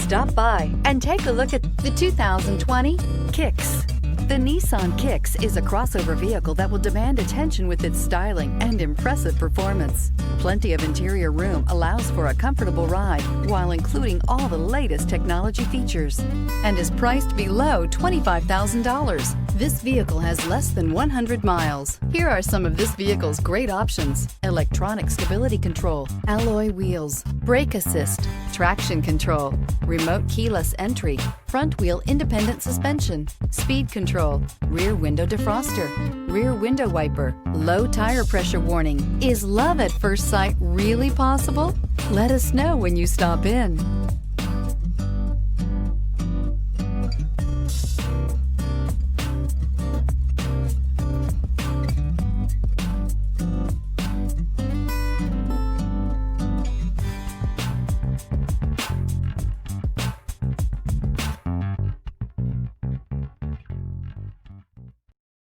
Stop by and take a look at the 2020 Kicks. The Nissan Kicks is a crossover vehicle that will demand attention with its styling and impressive performance. Plenty of interior room allows for a comfortable ride while including all the latest technology features and is priced below $25,000. This vehicle has less than 100 miles. Here are some of this vehicle's great options: electronic stability control, alloy wheels, brake assist, traction control, remote keyless entry, front wheel independent suspension, speed control, rear window defroster, rear window wiper, low tire pressure warning. Is love at first sight really possible? Let us know when you stop in.